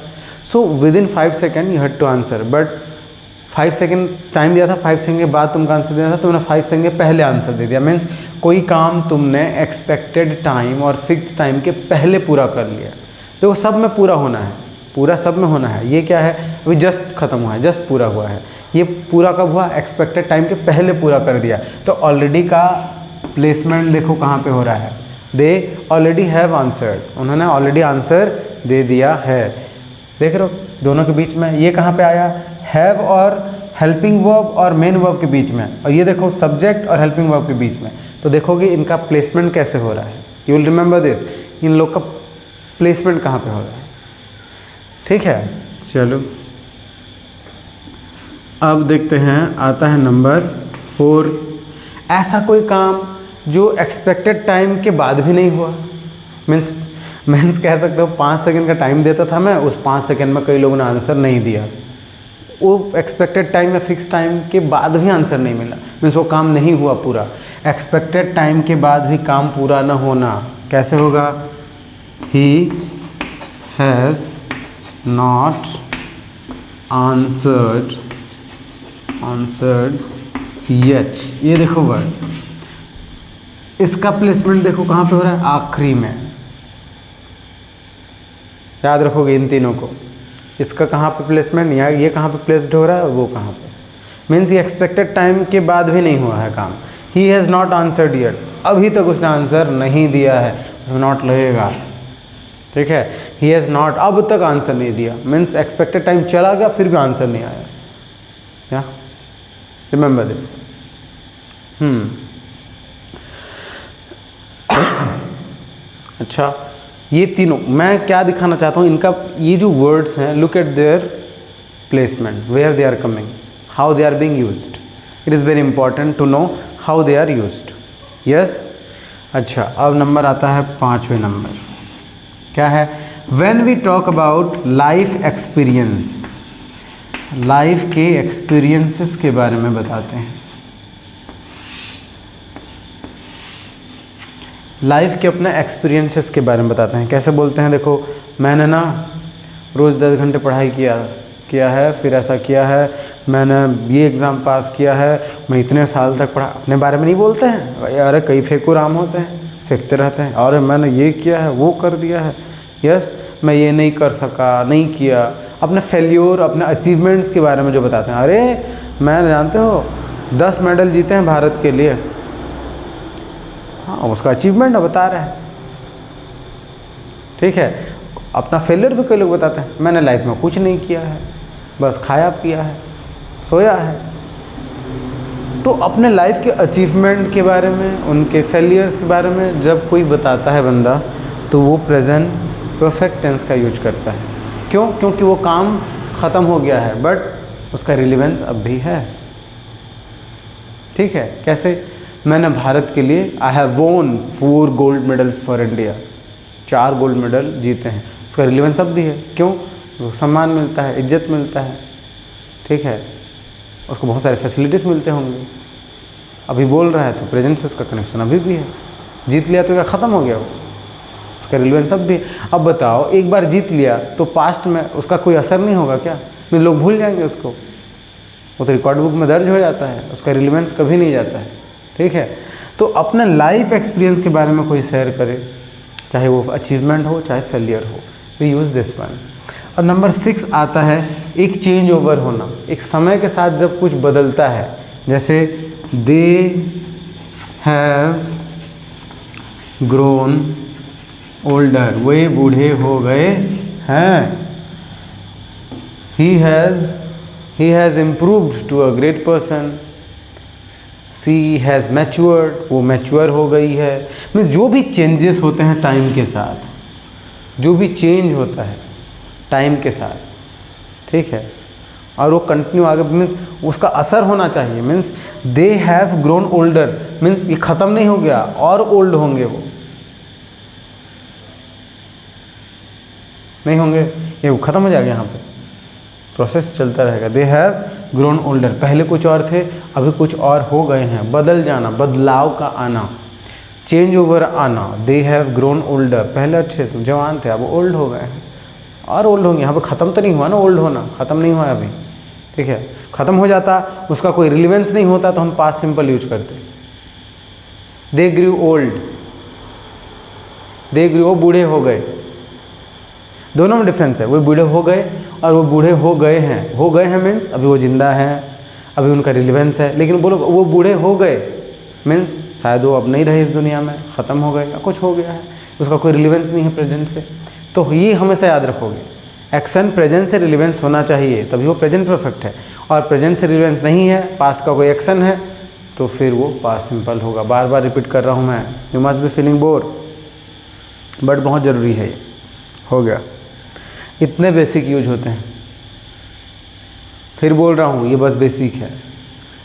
so within 5 second you had to answer, but 5 second time दिया था, 5 सेकेंड के बाद तुमको आंसर देना था, तुमने 5 सेकेंड के पहले आंसर दे दिया। मीन्स कोई काम तुमने एक्सपेक्टेड टाइम और फिक्स टाइम के पहले पूरा कर लिया। देखो सब में पूरा होना है, पूरा सब में होना है। ये क्या है, अभी जस्ट ख़त्म हुआ है, जस्ट पूरा हुआ है। ये पूरा कब हुआ, एक्सपेक्टेड टाइम के पहले पूरा कर दिया। तो ऑलरेडी का प्लेसमेंट देखो कहाँ पे हो रहा है, दे ऑलरेडी हैव आंसर्ड, उन्होंने ऑलरेडी आंसर दे दिया है। देख रहे हो दोनों के बीच में ये कहाँ पे आया, हैव और हेल्पिंग वर्ब और मेन वर्ब के बीच में, और ये देखो सब्जेक्ट और हेल्पिंग वर्ब के बीच में। तो देखोगे इनका प्लेसमेंट कैसे हो रहा है, यू विल रिमेंबर दिस, इन लोग का प्लेसमेंट कहाँ पे हो रहा है। ठीक है, चलो अब देखते हैं, आता है नंबर 4, ऐसा कोई काम जो एक्सपेक्टेड टाइम के बाद भी नहीं हुआ। मीन्स कह सकते हो 5 सेकंड का टाइम देता था मैं, उस 5 सेकंड में कई लोगों ने आंसर नहीं दिया। वो एक्सपेक्टेड टाइम या फिक्स टाइम के बाद भी आंसर नहीं मिला, मीन्स वो काम नहीं हुआ पूरा। एक्सपेक्टेड टाइम के बाद भी काम पूरा न होना कैसे होगा, he has not answered yet. ये देखो वर्ड, इसका प्लेसमेंट देखो कहाँ पे हो रहा है, आखिरी में। याद रखोगे इन तीनों को, इसका कहाँ पे प्लेसमेंट, या ये कहाँ पे प्लेस्ड हो रहा है और वो कहाँ पे। मीन्स ये एक्सपेक्टेड टाइम के बाद भी नहीं हुआ है काम। He has not answered yet, अभी तक उसने आंसर नहीं दिया है, उसमें नॉट लगेगा। ठीक है, ही हैज़ नॉट, अब तक आंसर नहीं दिया, मीन्स एक्सपेक्टेड टाइम चला गया फिर भी आंसर नहीं आया। या रिमेंबर दिस। अच्छा, ये तीनों मैं क्या दिखाना चाहता हूँ, इनका ये जो वर्ड्स हैं, look at their placement, where they are coming, how they are being used. It is very important to know how they are used. Yes, अच्छा अब नंबर आता है 5वें नंबर, क्या है, when we talk about life experience, life के experiences के बारे में बताते हैं। लाइफ के अपने एक्सपीरियंसेस के बारे में बताते हैं। कैसे बोलते हैं, देखो मैंने ना रोज़ 10 घंटे पढ़ाई किया है, फिर ऐसा किया है, मैंने ये एग्ज़ाम पास किया है, मैं इतने साल तक पढ़ा। अपने बारे में नहीं बोलते हैं, अरे कई फेंकू राम होते हैं, फेंकते रहते हैं, और मैंने ये किया है, वो कर दिया है, यस मैं ये नहीं कर सका, नहीं किया। अपने फेल्योर, अपने अचीवमेंट्स के बारे में जो बताते हैं, अरे मैं जानते हो 10 मेडल जीते हैं भारत के लिए, हाँ उसका अचीवमेंट बता रहा है। ठीक है, अपना फेलियर भी कई लोग बताते हैं, मैंने लाइफ में कुछ नहीं किया है, बस खाया पिया है, सोया है। तो अपने लाइफ के अचीवमेंट के बारे में, उनके फेलियर्स के बारे में जब कोई बताता है बंदा, तो वो प्रेजेंट परफेक्ट टेंस का यूज करता है। क्यों? क्योंकि वो काम ख़त्म हो गया है, बट उसका रिलेवेंस अब भी है। ठीक है, कैसे, मैंने भारत के लिए, आई हैव वोन 4 gold medals for India, 4 gold medal जीते हैं, उसका रिलेवेंस अब भी है। क्यों? उसको सम्मान मिलता है, इज्जत मिलता है। ठीक है, उसको बहुत सारे फैसिलिटीज़ मिलते होंगे, अभी बोल रहा है तो प्रेजेंट से उसका कनेक्शन अभी भी है। जीत लिया तो क्या ख़त्म हो गया वो, उसका रिलेवेंस अब भी है। अब बताओ, एक बार जीत लिया तो पास्ट में उसका कोई असर नहीं होगा क्या? में लोग भूल जाएंगे उसको, वो तो रिकॉर्ड बुक में दर्ज हो जाता है, उसका रिलेवेंस कभी नहीं जाता है। ठीक है, तो अपने लाइफ एक्सपीरियंस के बारे में कोई शेयर करे, चाहे वो अचीवमेंट हो चाहे फेलियर हो, वी यूज़ दिस वन। और नंबर 6 आता है एक चेंज ओवर होना, एक समय के साथ जब कुछ बदलता है, जैसे दे हैव ग्रोन ओल्डर, वे बूढ़े हो गए हैं। He has improved to a great person. She has matured, वो मैच्योर हो गई है। मीन्स जो भी चेंजेस होते हैं टाइम के साथ, जो भी चेंज होता है टाइम के साथ, ठीक है, और वो कंटिन्यू आगे, मीन्स उसका असर होना चाहिए। Means they have grown older, means ये ख़त्म नहीं हो गया, और ओल्ड होंगे वो। नहीं होंगे, ये ख़त्म हो जाएगा, यहाँ पे प्रोसेस चलता रहेगा। दे हैव ग्रोन ओल्डर, पहले कुछ और थे अभी कुछ और हो गए हैं, बदल जाना, बदलाव का आना, चेंज ओवर आना। दे हैव ग्रोन ओल्डर, पहले अच्छे थे, जवान थे, अब ओल्ड हो गए हैं और ओल्ड होंगे। यहाँ पे ख़त्म तो नहीं हुआ ना, ओल्ड होना ख़त्म नहीं हुआ है अभी, ठीक है। ख़त्म हो जाता, उसका कोई रिलेवेंस नहीं होता तो हम पास्ट सिंपल यूज करते। दे ग्रू ओल्ड, दे ग्रू, वो बूढ़े हो गए, दोनों में डिफरेंस है। वो बूढ़े हो गए और वो बूढ़े हो गए हैं। हो गए हैं मीन्स अभी वो जिंदा है, अभी उनका रिलेवेंस है, लेकिन बोलो वो बूढ़े हो गए मीन्स शायद वो अब नहीं रहे इस दुनिया में, ख़त्म हो गए या कुछ हो गया है, उसका कोई रिलेवेंस नहीं है प्रेजेंट से। तो ये हमेशा याद रखोगे, एक्शन प्रेजेंट से रिलेवेंस होना चाहिए तभी वो प्रेजेंट परफेक्ट है, और प्रेजेंट से रिलेवेंस नहीं है, पास्ट का कोई एक्शन है तो फिर वो पास्ट सिंपल होगा। बार बार रिपीट कर रहा हूँ मैं, you must be feeling bore, but बहुत ज़रूरी है ये। हो गया, इतने बेसिक यूज होते हैं। फिर बोल रहा हूँ ये बस बेसिक है,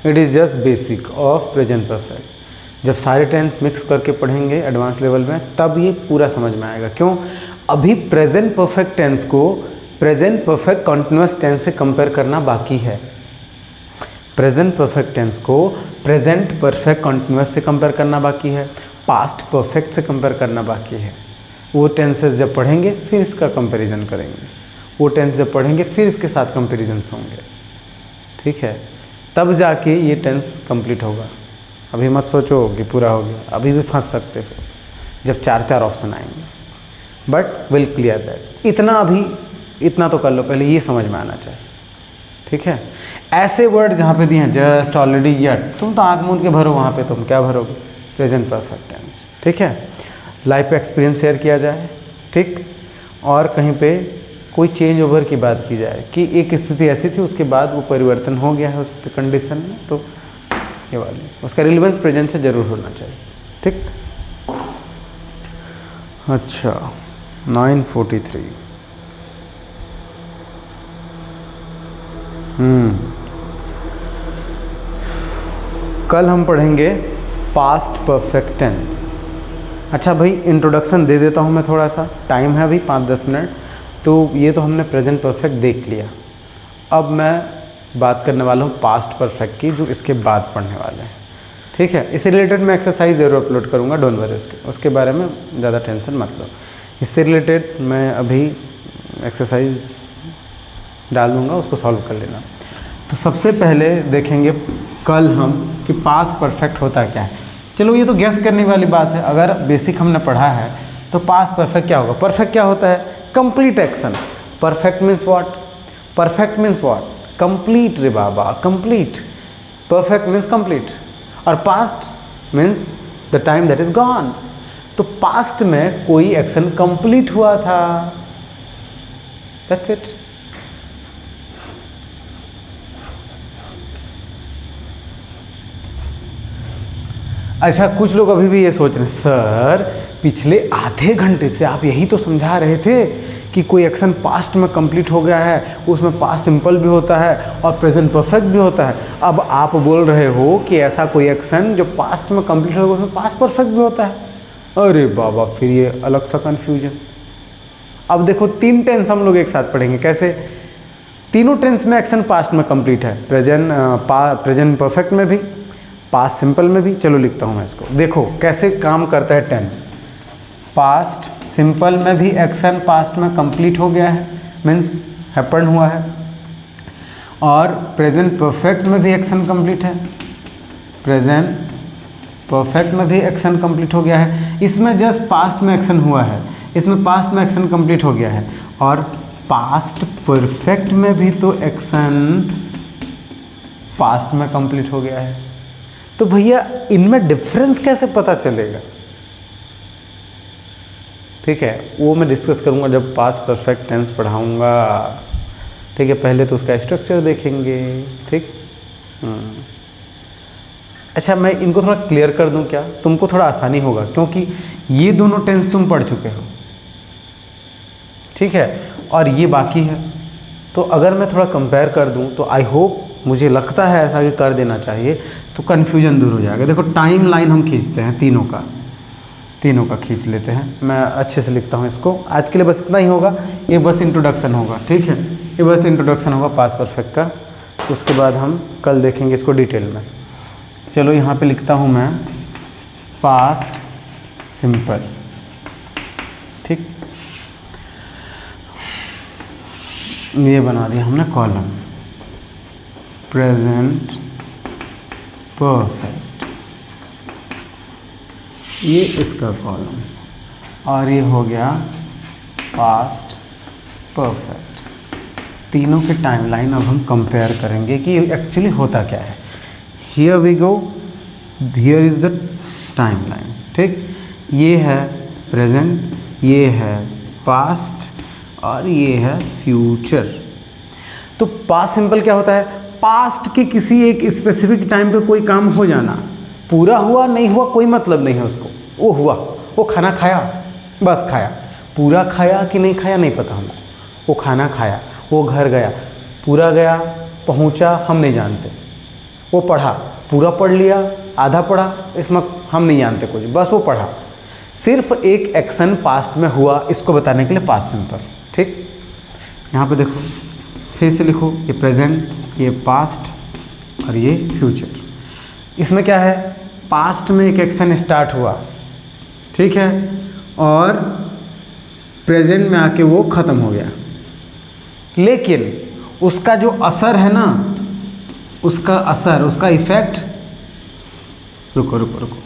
it is just basic of present perfect. जब सारे टेंस मिक्स करके पढ़ेंगे एडवांस लेवल में तब ये पूरा समझ में आएगा। क्यों? अभी प्रेजेंट परफेक्ट टेंस को प्रेजेंट परफेक्ट कॉन्टिन्यूअस टेंस से कंपेयर करना बाकी है। प्रेजेंट परफेक्ट टेंस को प्रेजेंट परफेक्ट कॉन्टिन्यूअस से कंपेयर करना बाकी है, पास्ट परफेक्ट से कंपेयर करना बाकी है। वो टेंसेस जब पढ़ेंगे फिर इसका कंपैरिजन करेंगे, वो टेंस जब पढ़ेंगे फिर इसके साथ कंपैरिजन्स होंगे, ठीक है, तब जाके ये टेंस कंप्लीट होगा। अभी मत सोचो कि पूरा हो गया, अभी भी फंस सकते हो जब 4 ऑप्शन आएंगे, बट विल क्लियर दैट। इतना तो कर लो, पहले ये समझ में आना चाहिए, ठीक है। ऐसे वर्ड जहाँ पे दिए हैं जस्ट, ऑलरेडी, येट, तुम तो आँख मूंद के भरो, वहाँ पे तुम क्या भरोगे? प्रेजेंट परफेक्ट टेंस, ठीक है। लाइफ एक्सपीरियंस शेयर किया जाए, ठीक, और कहीं पे कोई चेंज ओवर की बात की जाए कि एक स्थिति ऐसी थी उसके बाद वो परिवर्तन हो गया है उसके कंडीशन में, तो ये वाली उसका रिलेवेंस प्रेजेंट से ज़रूर होना चाहिए, ठीक। अच्छा, 943 कल हम पढ़ेंगे पास्ट परफेक्ट टेंस। अच्छा भाई, इंट्रोडक्शन दे देता हूँ मैं थोड़ा सा, टाइम है अभी 5-10 मिनट। तो ये तो हमने प्रेजेंट परफेक्ट देख लिया, अब मैं बात करने वाला हूँ पास्ट परफेक्ट की, जो इसके बाद पढ़ने वाले हैं, ठीक है। इससे रिलेटेड मैं एक्सरसाइज ज़रूर अपलोड करूँगा, डोंट वरी, उसके बारे में ज़्यादा टेंशन मत लो। इससे रिलेटेड मैं अभी एक्सरसाइज डाल दूँगा, उसको सॉल्व कर लेना। तो सबसे पहले देखेंगे कल हम कि पास्ट परफेक्ट होता क्या है। चलो ये तो गैस करने वाली बात है, अगर बेसिक हमने पढ़ा है तो पास्ट परफेक्ट क्या होगा? परफेक्ट क्या होता है? Complete action. Perfect means what? Perfect means what? Complete रे बाबा, कंप्लीट। परफेक्ट मीन्स कंप्लीट, और past means the time that is gone. तो पास्ट में कोई एक्शन कंप्लीट हुआ था, दैट्स इट। अच्छा, कुछ लोग अभी भी ये सोच रहे हैं, सर पिछले आधे घंटे से आप यही तो समझा रहे थे कि कोई एक्शन पास्ट में कंप्लीट हो गया है, उसमें पास्ट सिंपल भी होता है और प्रेजेंट परफेक्ट भी होता है। अब आप बोल रहे हो कि ऐसा कोई एक्शन जो पास्ट में कंप्लीट होगा उसमें पास्ट परफेक्ट भी होता है। अरे बाबा, फिर ये अलग सा कन्फ्यूजन। अब देखो, 3 टेंस हम लोग एक साथ पढ़ेंगे। कैसे? तीनों टेंस में एक्शन पास्ट में कंप्लीट है, प्रेजेंट परफेक्ट में भी, पास्ट सिंपल में भी। चलो लिखता हूँ मैं इसको, देखो कैसे काम करता है टेंस। पास्ट सिंपल में भी एक्शन पास्ट में कंप्लीट हो गया है, मीन्स हैपन हुआ है, और प्रेजेंट परफेक्ट में भी एक्शन कंप्लीट है, प्रेजेंट परफेक्ट में भी एक्शन कंप्लीट हो गया है। इसमें जस्ट पास्ट में एक्शन हुआ है, इसमें पास्ट में एक्शन कंप्लीट हो गया है, और पास्ट परफेक्ट में भी तो एक्शन पास्ट में कंप्लीट हो गया है। तो भैया इनमें डिफरेंस कैसे पता चलेगा? ठीक है, वो मैं डिस्कस करूँगा जब पास्ट परफेक्ट टेंस पढ़ाऊँगा, ठीक है। पहले तो उसका स्ट्रक्चर देखेंगे, ठीक। अच्छा, मैं इनको थोड़ा क्लियर कर दूं क्या? तुमको थोड़ा आसानी होगा, क्योंकि ये दोनों टेंस तुम पढ़ चुके हो, ठीक है, और ये बाकी है। तो अगर मैं थोड़ा कंपेयर कर दूं तो आई होप, मुझे लगता है ऐसा कि कर देना चाहिए, तो कन्फ्यूजन दूर हो जाएगा। देखो, टाइम लाइन हम खींचते हैं तीनों का, तीनों का खींच लेते हैं। मैं अच्छे से लिखता हूँ इसको। आज के लिए बस इतना ही होगा, ये बस इंट्रोडक्शन होगा, ठीक है, ये बस इंट्रोडक्शन होगा पास्ट परफेक्ट का। उसके बाद हम कल देखेंगे इसको डिटेल में। चलो यहाँ पे लिखता हूँ मैं पास्ट सिंपल, ठीक, ये बना दिया हमने कॉलम, प्रेजेंट परफेक्ट, ये इसका कॉलम, और ये हो गया पास्ट परफेक्ट। तीनों के टाइमलाइन अब हम कंपेयर करेंगे कि एक्चुअली होता क्या है। Here we go, here is the timeline, ठीक, ये है प्रेजेंट, ये है पास्ट और ये है फ्यूचर। तो पास्ट सिंपल क्या होता है? पास्ट के किसी एक स्पेसिफिक टाइम पे कोई काम हो जाना, पूरा हुआ नहीं हुआ कोई मतलब नहीं है उसको, वो हुआ, वो खाना खाया, बस खाया, पूरा खाया कि नहीं खाया नहीं पता हमको, वो खाना खाया, वो घर गया, पूरा गया, पहुंचा, हम नहीं जानते, वो पढ़ा, पूरा पढ़ लिया, आधा पढ़ा, इसमें हम नहीं जानते कुछ, बस वो पढ़ा। सिर्फ एक एक्शन पास्ट में हुआ, इसको बताने के लिए पास्ट सिंपल, ठीक। यहाँ पे देखो, फिर से लिखो, ये प्रेजेंट, ये पास्ट और ये फ्यूचर। इसमें क्या है? पास्ट में एक एक्शन स्टार्ट हुआ, ठीक है, और प्रेजेंट में आके वो ख़त्म हो गया, लेकिन उसका जो असर है ना, उसका असर, उसका इफेक्ट, रुको रुको रुको,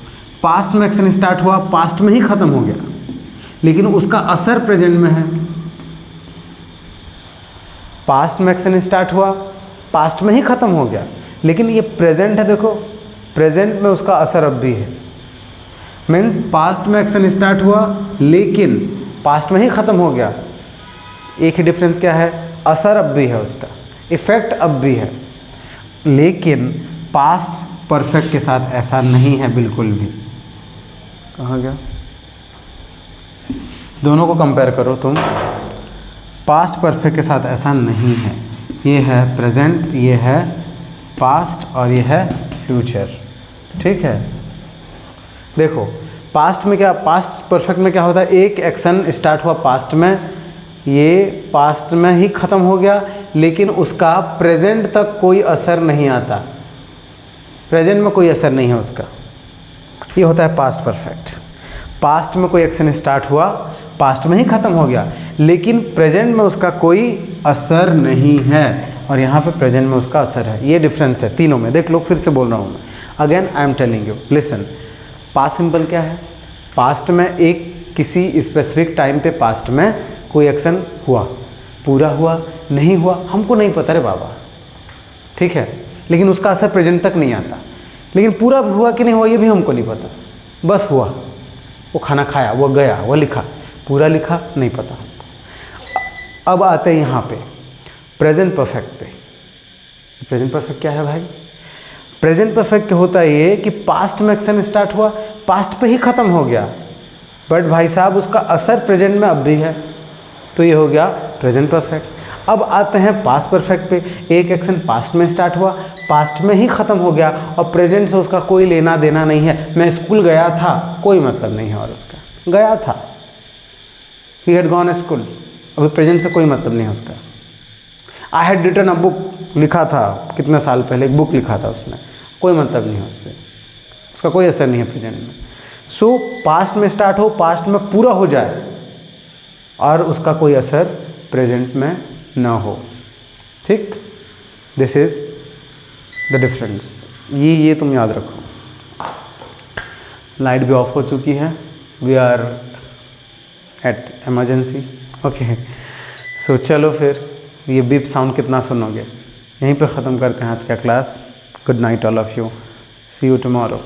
पास्ट में एक्शन स्टार्ट हुआ, पास्ट में ही ख़त्म हो गया, लेकिन उसका असर प्रेजेंट में है। पास्ट में एक्शन स्टार्ट हुआ, पास्ट में ही ख़त्म हो गया, लेकिन ये प्रेजेंट है, देखो प्रेजेंट में उसका असर अब भी है। मीन्स पास्ट में एक्शन स्टार्ट हुआ लेकिन पास्ट में ही ख़त्म हो गया। एक ही डिफरेंस क्या है? असर अब भी है, उसका इफेक्ट अब भी है, लेकिन पास्ट परफेक्ट के साथ ऐसा नहीं है बिल्कुल भी। कहाँ गया? दोनों को कंपेयर करो तुम, पास्ट परफेक्ट के साथ ऐसा नहीं है। ये है प्रेजेंट, ये है पास्ट और ये है फ्यूचर, ठीक है। देखो पास्ट में क्या, पास्ट परफेक्ट में क्या होता है? एक एक्शन स्टार्ट हुआ पास्ट में, ये पास्ट में ही ख़त्म हो गया, लेकिन उसका प्रेजेंट तक कोई असर नहीं आता, प्रेजेंट में कोई असर नहीं है उसका। ये होता है पास्ट परफेक्ट। पास्ट में कोई एक्शन स्टार्ट हुआ, पास्ट में ही ख़त्म हो गया, लेकिन प्रेजेंट में उसका कोई असर नहीं है, और यहाँ पे प्रेजेंट में उसका असर है। ये डिफरेंस है तीनों में। देख लो, फिर से बोल रहा हूँ मैं, again I am telling you, listen. Past simple क्या है? पास्ट में एक किसी स्पेसिफिक टाइम पे पास्ट में कोई एक्शन हुआ, पूरा हुआ नहीं हुआ हमको नहीं पता रे बाबा, ठीक है, लेकिन उसका असर प्रेजेंट तक नहीं आता। लेकिन पूरा हुआ कि नहीं हुआ ये भी हमको नहीं पता, बस हुआ, वो खाना खाया, वो गया, वो लिखा, पूरा लिखा नहीं पता हमको। अब आते हैं यहाँ पे प्रेजेंट परफेक्ट पे। प्रेजेंट परफेक्ट क्या है भाई? प्रेजेंट परफेक्ट होता है ये कि पास्ट में एक्शन स्टार्ट हुआ, पास्ट पे ही ख़त्म हो गया, बट भाई साहब उसका असर प्रेजेंट में अब भी है, तो ये हो गया प्रेजेंट परफेक्ट। अब आते हैं पास्ट परफेक्ट पे। एक एक्शन पास्ट में स्टार्ट हुआ, पास्ट में ही ख़त्म हो गया, और प्रेजेंट से उसका कोई लेना देना नहीं है। मैं स्कूल गया था, कोई मतलब नहीं है, और उसका गया था, ही हैड गॉन स्कूल, अभी प्रेजेंट से कोई मतलब नहीं है उसका। I had written a book, लिखा था कितने साल पहले एक बुक लिखा था उसने, कोई मतलब नहीं है उससे, उसका कोई असर नहीं है प्रेजेंट में। सो पास्ट में स्टार्ट हो, पास्ट में पूरा हो जाए, और उसका कोई असर प्रेजेंट में ना हो, ठीक। This is the difference. ये तुम याद रखो। लाइट भी ऑफ हो चुकी है, we are at emergency, okay. So चलो फिर, ये बीप साउंड कितना सुनोगे, यहीं पे ख़त्म करते हैं आज का class. Good night all of you, see you tomorrow.